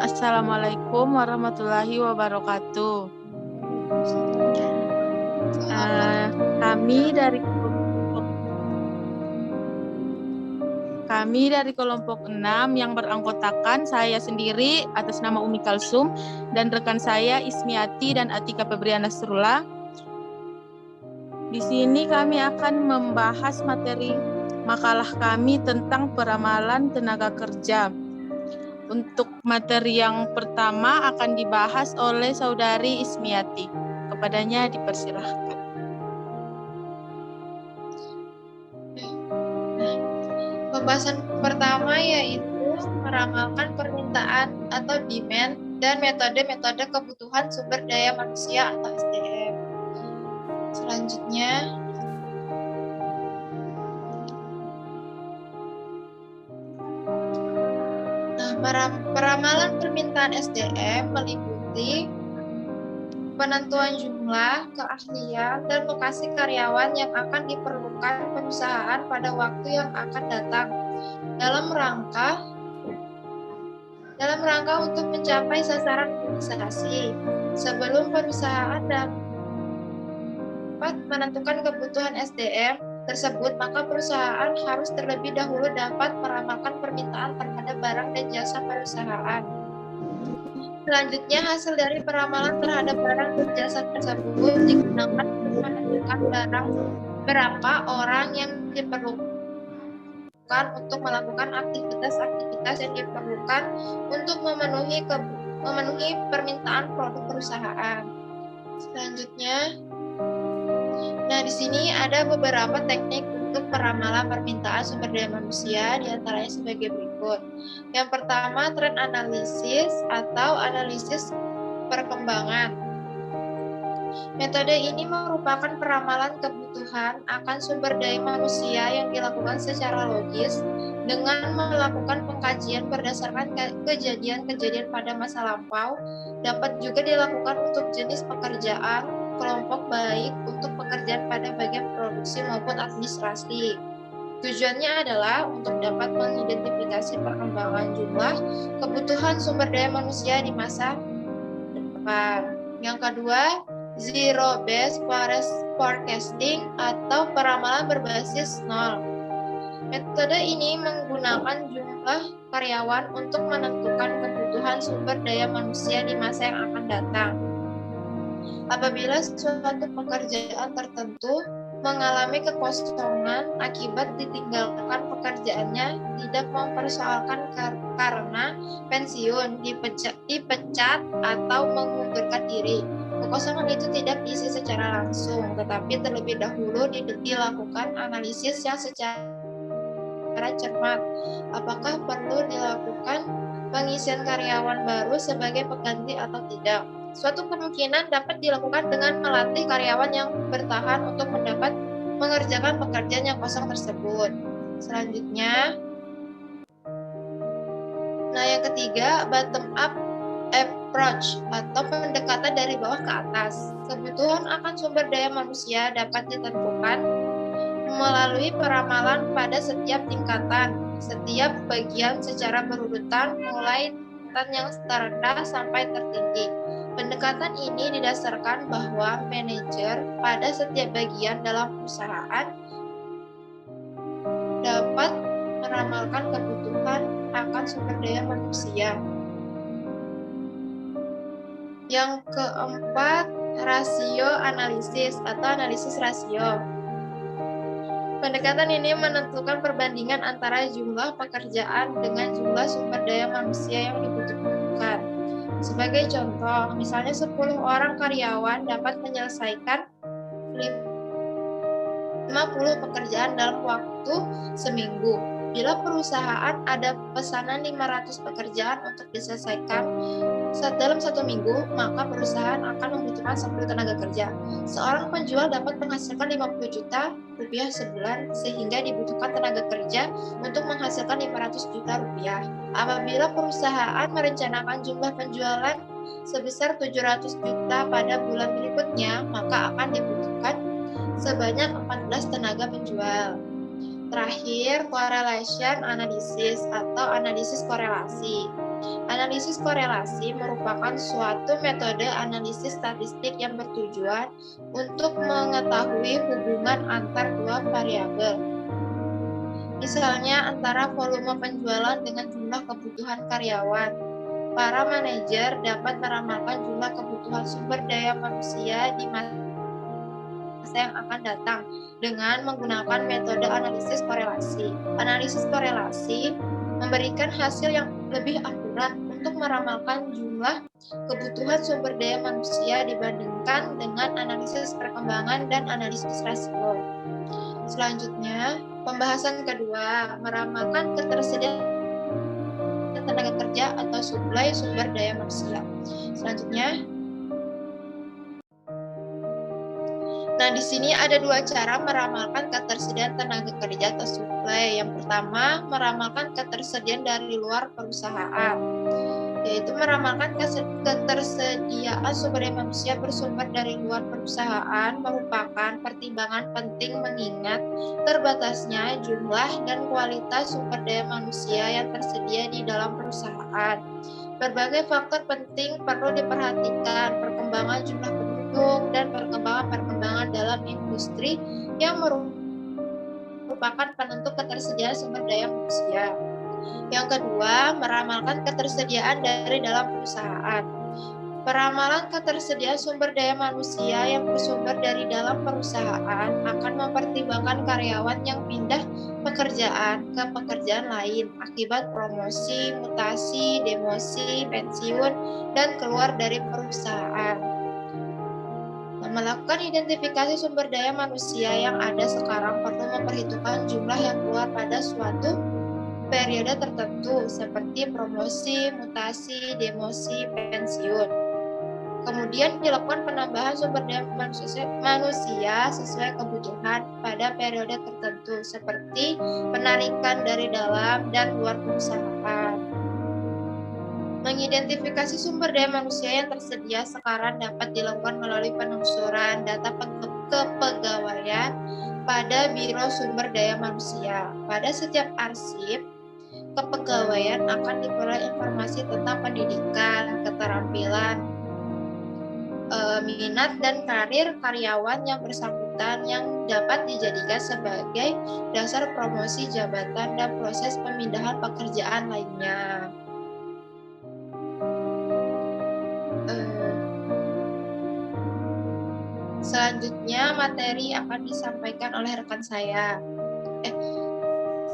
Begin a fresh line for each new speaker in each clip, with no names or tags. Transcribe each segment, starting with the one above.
Assalamualaikum warahmatullahi wabarakatuh. Kami dari kelompok 6 yang beranggotakan saya sendiri atas nama Umi Kalsum dan rekan saya Ismiati dan Atika Febriana Nasrullah. Di sini kami akan membahas materi makalah kami tentang peramalan tenaga kerja. Untuk materi yang pertama akan dibahas oleh Saudari Ismiati. Kepadanya dipersilahkan.
Pembahasan pertama yaitu meramalkan permintaan atau demand dan metode-metode kebutuhan sumber daya manusia atau SDM. Selanjutnya, peramalan permintaan SDM meliputi penentuan jumlah, keahlian, dan lokasi karyawan yang akan diperlukan perusahaan pada waktu yang akan datang dalam rangka untuk mencapai sasaran organisasi. Sebelum perusahaan dapat menentukan kebutuhan SDM tersebut, maka perusahaan harus terlebih dahulu dapat meramalkan permintaan terhadap barang dan jasa perusahaan. Selanjutnya, hasil dari peramalan terhadap barang dan jasa tersebut digunakan untuk menentukan berapa orang yang diperlukan untuk melakukan aktivitas-aktivitas yang diperlukan untuk memenuhi permintaan produk perusahaan. Selanjutnya, di sini ada beberapa teknik untuk peramalan permintaan sumber daya manusia, diantaranya sebagai berikut. Yang pertama, trend analisis atau analisis perkembangan. Metode ini merupakan peramalan kebutuhan akan sumber daya manusia yang dilakukan secara logis dengan melakukan pengkajian berdasarkan kejadian-kejadian pada masa lampau. Dapat juga dilakukan untuk jenis pekerjaan, kelompok, baik untuk pekerjaan pada bagian produksi maupun administrasi. Tujuannya adalah untuk dapat mengidentifikasi perkembangan jumlah kebutuhan sumber daya manusia di masa depan. Yang kedua, zero based forecasting atau peramalan berbasis nol. Metode ini menggunakan jumlah karyawan untuk menentukan kebutuhan sumber daya manusia di masa yang akan datang. Apabila suatu pekerjaan tertentu mengalami kekosongan akibat ditinggalkan pekerjaannya, tidak mempersoalkan karena pensiun, dipecat atau mengundurkan diri. Kekosongan itu tidak diisi secara langsung, tetapi terlebih dahulu dilakukan analisis yang secara cermat. Apakah perlu dilakukan pengisian karyawan baru sebagai pengganti atau tidak? Suatu kemungkinan dapat dilakukan dengan melatih karyawan yang bertahan untuk mengerjakan pekerjaan yang kosong tersebut. Selanjutnya, yang ketiga, bottom up approach atau pendekatan dari bawah ke atas. Kebutuhan akan sumber daya manusia dapat ditentukan melalui peramalan pada setiap tingkatan, setiap bagian secara berurutan, mulai tingkatan yang terendah sampai tertinggi. Pendekatan ini didasarkan bahwa manajer pada setiap bagian dalam perusahaan dapat meramalkan kebutuhan akan sumber daya manusia. Yang keempat, rasio analisis atau analisis rasio. Pendekatan ini menentukan perbandingan antara jumlah pekerjaan dengan jumlah sumber daya manusia yang dibutuhkan. Sebagai contoh, misalnya 10 orang karyawan dapat menyelesaikan 50 pekerjaan dalam waktu seminggu. Bila perusahaan ada pesanan 500 pekerjaan untuk diselesaikan dalam 1 minggu, maka perusahaan akan membutuhkan 10 tenaga kerja. Seorang penjual dapat menghasilkan 50 juta rupiah sebulan, sehingga dibutuhkan tenaga kerja untuk menghasilkan 500 juta rupiah. Apabila perusahaan merencanakan jumlah penjualan sebesar 700 juta pada bulan berikutnya, maka akan dibutuhkan sebanyak 14 tenaga penjual. Terakhir, correlation analysis atau analisis korelasi. Analisis korelasi merupakan suatu metode analisis statistik yang bertujuan untuk mengetahui hubungan antar dua variabel. Misalnya antara volume penjualan dengan jumlah kebutuhan karyawan. Para manajer dapat meramalkan jumlah kebutuhan sumber daya manusia di masa yang akan datang dengan menggunakan metode analisis korelasi. Analisis korelasi memberikan hasil yang lebih akurat untuk meramalkan jumlah kebutuhan sumber daya manusia dibandingkan dengan analisis perkembangan dan analisis resiko. Selanjutnya, pembahasan kedua, meramalkan ketersediaan tenaga kerja atau suplai sumber daya manusia. Selanjutnya, nah di sini ada dua cara meramalkan ketersediaan tenaga kerja atau suplai. Yang pertama, meramalkan ketersediaan dari luar perusahaan, yaitu meramalkan ketersediaan sumber daya manusia bersumber dari luar perusahaan merupakan pertimbangan penting mengingat terbatasnya jumlah dan kualitas sumber daya manusia yang tersedia di dalam perusahaan. Berbagai faktor penting perlu diperhatikan, perkembangan jumlah penduduk dan perkembangan dalam industri yang merupakan penentu ketersediaan sumber daya manusia. Yang kedua, meramalkan ketersediaan dari dalam perusahaan. Peramalan ketersediaan sumber daya manusia yang bersumber dari dalam perusahaan akan mempertimbangkan karyawan yang pindah pekerjaan ke pekerjaan lain akibat promosi, mutasi, demosi, pensiun, dan keluar dari perusahaan. Melakukan identifikasi sumber daya manusia yang ada sekarang perlu memperhitungkan jumlah yang keluar pada suatu periode tertentu seperti promosi, mutasi, demosi, pensiun. Kemudian dilakukan penambahan sumber daya manusia sesuai kebutuhan pada periode tertentu seperti penarikan dari dalam dan luar perusahaan. Mengidentifikasi sumber daya manusia yang tersedia sekarang dapat dilakukan melalui penelusuran data kepegawaian pada Biro Sumber Daya Manusia. Pada setiap arsip kepegawaian akan diperoleh informasi tentang pendidikan, keterampilan, minat dan karir karyawan yang bersangkutan yang dapat dijadikan sebagai dasar promosi jabatan dan proses pemindahan pekerjaan lainnya. Selanjutnya materi akan disampaikan oleh rekan saya.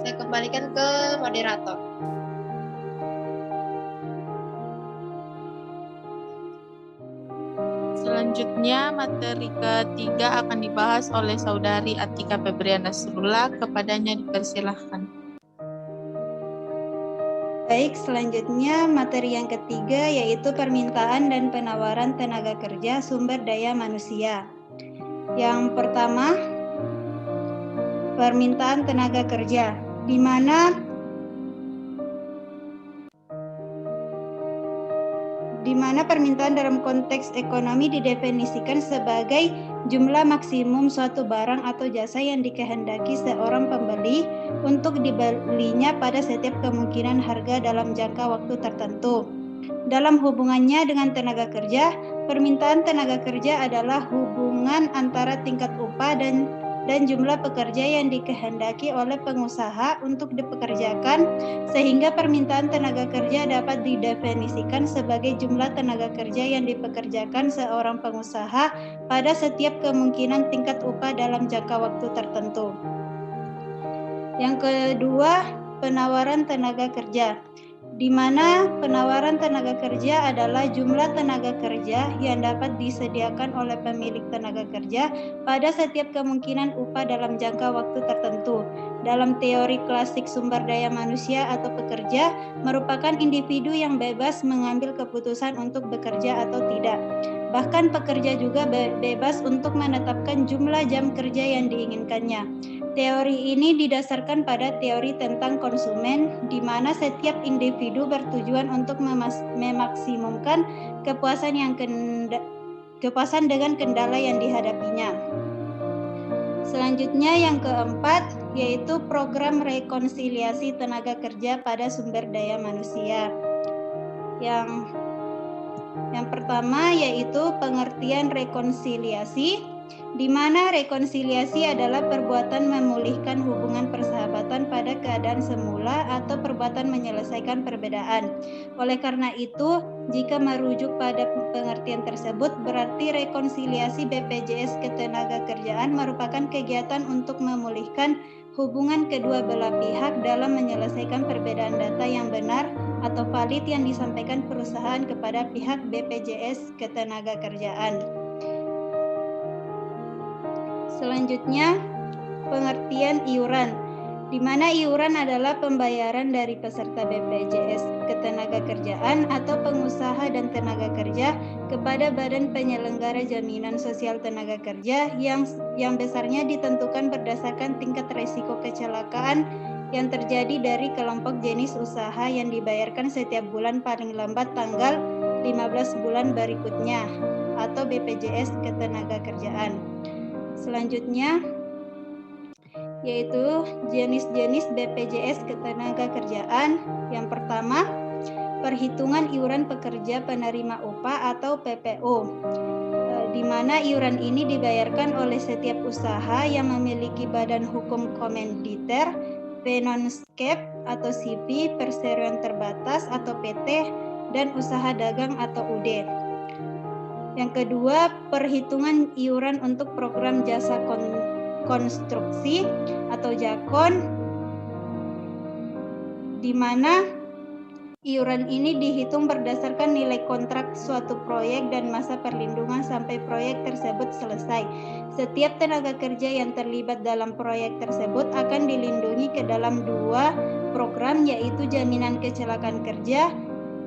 Saya kembalikan ke moderator.
Selanjutnya, materi ketiga akan dibahas oleh Saudari Atika Febriana Nasrullah. Kepadanya dipersilahkan.
Baik, selanjutnya materi yang ketiga yaitu permintaan dan penawaran tenaga kerja sumber daya manusia. Yang pertama, permintaan tenaga kerja, di mana permintaan dalam konteks ekonomi didefinisikan sebagai jumlah maksimum suatu barang atau jasa yang dikehendaki seorang pembeli untuk dibelinya pada setiap kemungkinan harga dalam jangka waktu tertentu. Dalam hubungannya dengan tenaga kerja, permintaan tenaga kerja adalah hubungan antara tingkat upah dan jumlah pekerja yang dikehendaki oleh pengusaha untuk dipekerjakan, sehingga permintaan tenaga kerja dapat didefinisikan sebagai jumlah tenaga kerja yang dipekerjakan seorang pengusaha pada setiap kemungkinan tingkat upah dalam jangka waktu tertentu. Yang kedua, penawaran tenaga kerja, di mana penawaran tenaga kerja adalah jumlah tenaga kerja yang dapat disediakan oleh pemilik tenaga kerja pada setiap kemungkinan upah dalam jangka waktu tertentu. Dalam teori klasik sumber daya manusia atau pekerja merupakan individu yang bebas mengambil keputusan untuk bekerja atau tidak. Bahkan pekerja juga bebas untuk menetapkan jumlah jam kerja yang diinginkannya. Teori ini didasarkan pada teori tentang konsumen, di mana setiap individu bertujuan untuk memaksimumkan kepuasan dengan kendala yang dihadapinya. Selanjutnya yang keempat, yaitu program rekonsiliasi tenaga kerja pada sumber daya manusia. Yang pertama yaitu pengertian rekonsiliasi, di mana rekonsiliasi adalah perbuatan memulihkan hubungan persahabatan pada keadaan semula atau perbuatan menyelesaikan perbedaan. Oleh karena itu, jika merujuk pada pengertian tersebut, berarti rekonsiliasi BPJS Ketenagakerjaan merupakan kegiatan untuk memulihkan hubungan kedua belah pihak dalam menyelesaikan perbedaan data yang benar atau valid yang disampaikan perusahaan kepada pihak BPJS Ketenagakerjaan. Selanjutnya, pengertian iuran, di mana iuran adalah pembayaran dari peserta BPJS Ketenagakerjaan atau pengusaha dan tenaga kerja kepada Badan Penyelenggara Jaminan Sosial Tenaga Kerja yang besarnya ditentukan berdasarkan tingkat risiko kecelakaan yang terjadi dari kelompok jenis usaha yang dibayarkan setiap bulan paling lambat tanggal 15 bulan berikutnya atau BPJS Ketenagakerjaan. Selanjutnya yaitu jenis-jenis BPJS Ketenagakerjaan. Yang pertama, perhitungan iuran pekerja penerima upah atau PPO, di mana iuran ini dibayarkan oleh setiap usaha yang memiliki badan hukum komanditer, penonskep atau CV, perseroan terbatas atau PT, dan usaha dagang atau UD. Yang kedua, perhitungan iuran untuk program jasa konstruksi atau JAKON, di mana iuran ini dihitung berdasarkan nilai kontrak suatu proyek dan masa perlindungan sampai proyek tersebut selesai. Setiap tenaga kerja yang terlibat dalam proyek tersebut akan dilindungi ke dalam 2 program, yaitu jaminan kecelakaan kerja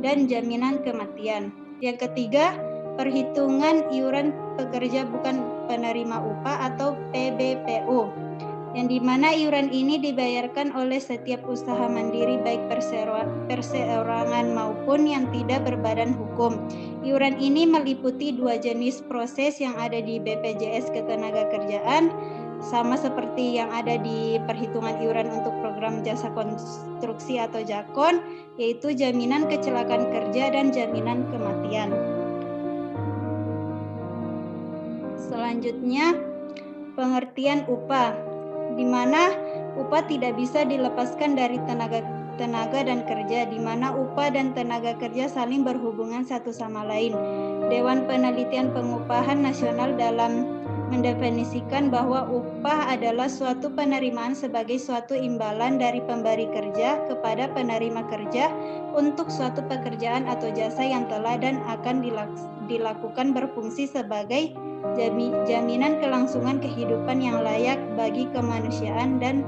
dan jaminan kematian. Yang ketiga, perhitungan iuran pekerja bukan penerima upah atau PBPU, yang dimana iuran ini dibayarkan oleh setiap usaha mandiri baik perseorangan maupun yang tidak berbadan hukum. Iuran ini meliputi 2 jenis proses yang ada di BPJS Ketenagakerjaan, sama seperti yang ada di perhitungan iuran untuk program jasa konstruksi atau JAKON, yaitu jaminan kecelakaan kerja dan jaminan kematian. Selanjutnya, pengertian upah, di mana upah tidak bisa dilepaskan dari tenaga dan kerja, di mana upah dan tenaga kerja saling berhubungan satu sama lain. Dewan Penelitian Pengupahan Nasional dalam mendefinisikan bahwa upah adalah suatu penerimaan sebagai suatu imbalan dari pemberi kerja kepada penerima kerja untuk suatu pekerjaan atau jasa yang telah dan akan dilakukan berfungsi sebagai jaminan kelangsungan kehidupan yang layak bagi kemanusiaan dan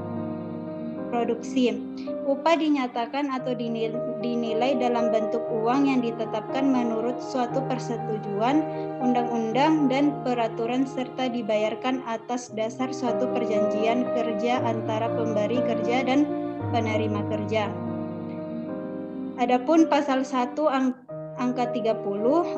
produksi. Upah dinyatakan atau dinilai dalam bentuk uang yang ditetapkan menurut suatu persetujuan, undang-undang, dan peraturan serta dibayarkan atas dasar suatu perjanjian kerja antara pemberi kerja dan penerima kerja. Adapun pasal 1 angka 30,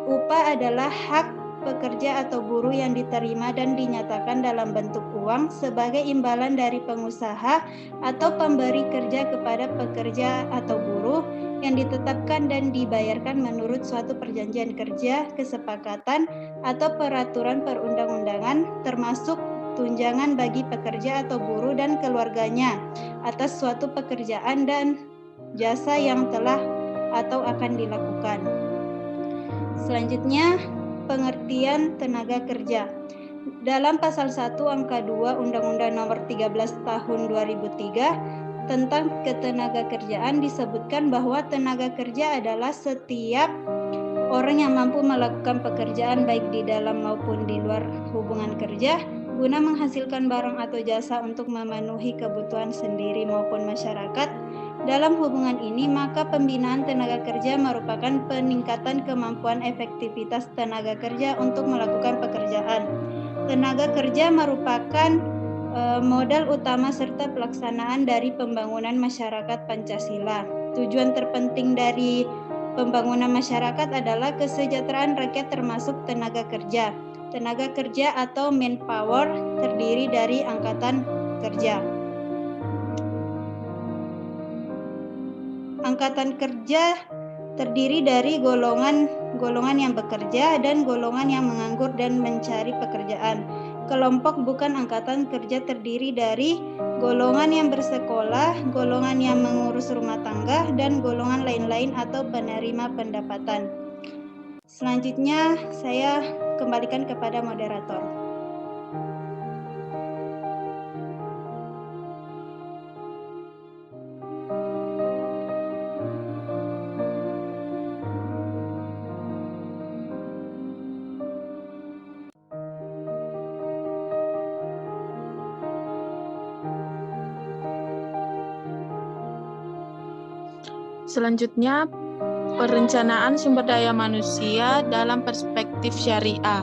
upah adalah hak pekerja atau buruh yang diterima dan dinyatakan dalam bentuk uang sebagai imbalan dari pengusaha atau pemberi kerja kepada pekerja atau buruh yang ditetapkan dan dibayarkan menurut suatu perjanjian kerja, kesepakatan, atau peraturan perundang-undangan, termasuk tunjangan bagi pekerja atau buruh dan keluarganya atas suatu pekerjaan dan jasa yang telah atau akan dilakukan. Selanjutnya, pengertian tenaga kerja. Dalam pasal 1 angka 2 Undang-Undang Nomor 13 Tahun 2003 tentang ketenagakerjaan disebutkan bahwa tenaga kerja adalah setiap orang yang mampu melakukan pekerjaan baik di dalam maupun di luar hubungan kerja guna menghasilkan barang atau jasa untuk memenuhi kebutuhan sendiri maupun masyarakat. Dalam hubungan ini, maka pembinaan tenaga kerja merupakan peningkatan kemampuan efektivitas tenaga kerja untuk melakukan pekerjaan. Tenaga kerja merupakan modal utama serta pelaksanaan dari pembangunan masyarakat Pancasila. Tujuan terpenting dari pembangunan masyarakat adalah kesejahteraan rakyat termasuk tenaga kerja. Tenaga kerja atau manpower terdiri dari angkatan kerja. Angkatan kerja terdiri dari golongan yang bekerja dan golongan yang menganggur dan mencari pekerjaan. Kelompok bukan angkatan kerja terdiri dari golongan yang bersekolah, golongan yang mengurus rumah tangga, dan golongan lain-lain atau penerima pendapatan. Selanjutnya, saya kembalikan kepada moderator.
Selanjutnya, perencanaan sumber daya manusia dalam perspektif syariah.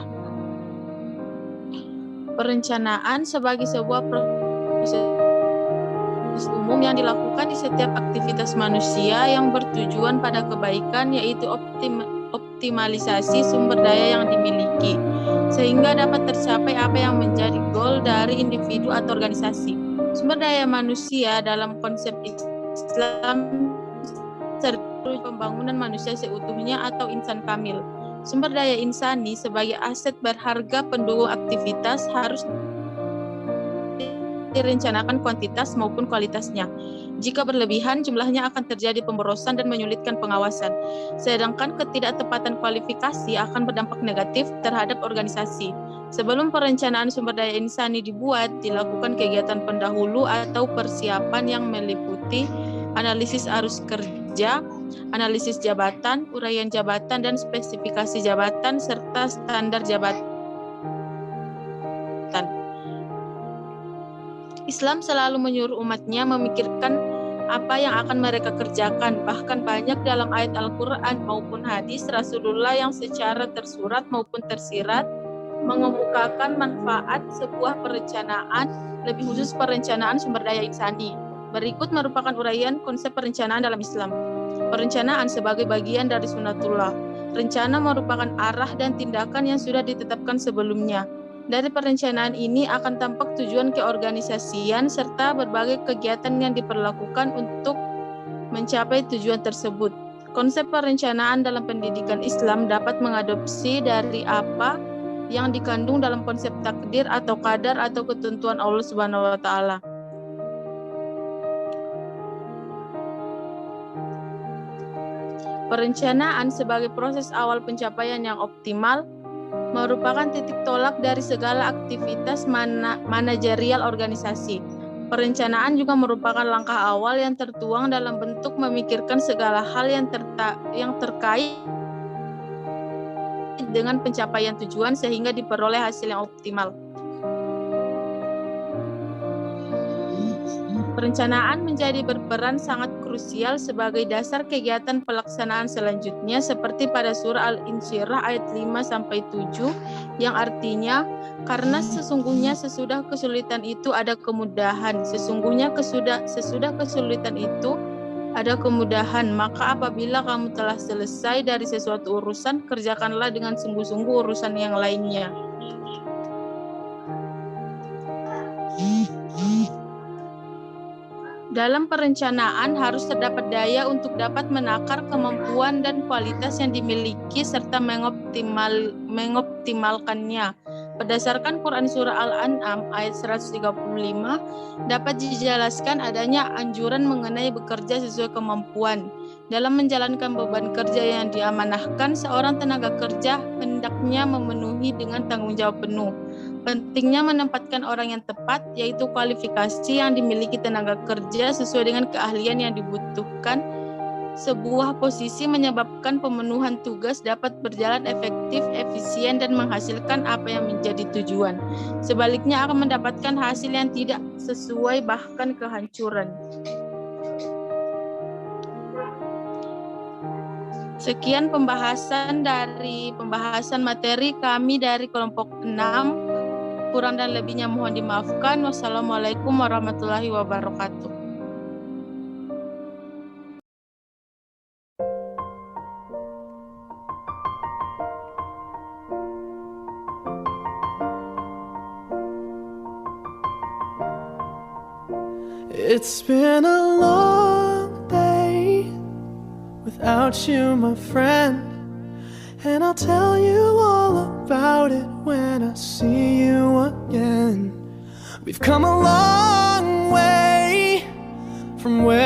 Perencanaan sebagai sebuah proses umum yang dilakukan di setiap aktivitas manusia yang bertujuan pada kebaikan, yaitu optimalisasi sumber daya yang dimiliki, sehingga dapat tercapai apa yang menjadi goal dari individu atau organisasi. Sumber daya manusia dalam konsep Islam serta pembangunan manusia seutuhnya atau insan kamil. Sumber daya insani sebagai aset berharga pendukung aktivitas harus direncanakan kuantitas maupun kualitasnya. Jika berlebihan, jumlahnya akan terjadi pemborosan dan menyulitkan pengawasan. Sedangkan ketidaktepatan kualifikasi akan berdampak negatif terhadap organisasi. Sebelum perencanaan sumber daya insani dibuat, dilakukan kegiatan pendahulu atau persiapan yang meliputi analisis arus kerja, analisis jabatan, uraian jabatan dan spesifikasi jabatan, serta standar jabatan. Islam selalu menyuruh umatnya memikirkan apa yang akan mereka kerjakan. Bahkan banyak dalam ayat Al-Quran maupun hadis Rasulullah yang secara tersurat maupun tersirat mengemukakan manfaat sebuah perencanaan, lebih khusus perencanaan sumber daya insani. Berikut merupakan uraian konsep perencanaan dalam Islam. Perencanaan sebagai bagian dari sunatullah. Rencana merupakan arah dan tindakan yang sudah ditetapkan sebelumnya. Dari perencanaan ini akan tampak tujuan keorganisasian serta berbagai kegiatan yang diperlakukan untuk mencapai tujuan tersebut. Konsep perencanaan dalam pendidikan Islam dapat mengadopsi dari apa yang dikandung dalam konsep takdir atau qadar atau ketentuan Allah Subhanahu wa taala. Perencanaan sebagai proses awal pencapaian yang optimal merupakan titik tolak dari segala aktivitas manajerial organisasi. Perencanaan juga merupakan langkah awal yang tertuang dalam bentuk memikirkan segala hal yang terkait dengan pencapaian tujuan sehingga diperoleh hasil yang optimal. Perencanaan menjadi berperan sangat krusial sebagai dasar kegiatan pelaksanaan selanjutnya seperti pada surah Al-Insyirah ayat 5-7 yang artinya karena sesungguhnya sesudah kesulitan itu ada kemudahan, sesungguhnya sesudah kesulitan itu ada kemudahan, maka apabila kamu telah selesai dari sesuatu urusan, kerjakanlah dengan sungguh-sungguh urusan yang lainnya. Dalam perencanaan harus terdapat daya untuk dapat menakar kemampuan dan kualitas yang dimiliki serta mengoptimalkannya. Berdasarkan Quran Surah Al-An'am ayat 135, dapat dijelaskan adanya anjuran mengenai bekerja sesuai kemampuan. Dalam menjalankan beban kerja yang diamanahkan, seorang tenaga kerja hendaknya memenuhi dengan tanggung jawab penuh. Pentingnya menempatkan orang yang tepat, yaitu kualifikasi yang dimiliki tenaga kerja sesuai dengan keahlian yang dibutuhkan. Sebuah posisi menyebabkan pemenuhan tugas dapat berjalan efektif, efisien, dan menghasilkan apa yang menjadi tujuan. Sebaliknya akan mendapatkan hasil yang tidak sesuai, bahkan kehancuran. Sekian pembahasan materi kami dari kelompok 6. Kurang dan lebihnya mohon dimaafkan. Wassalamualaikum warahmatullahi wabarakatuh.
It's been a long day with without you, my friend. And I'll tell you all about it when I see you again. We've come a long way from where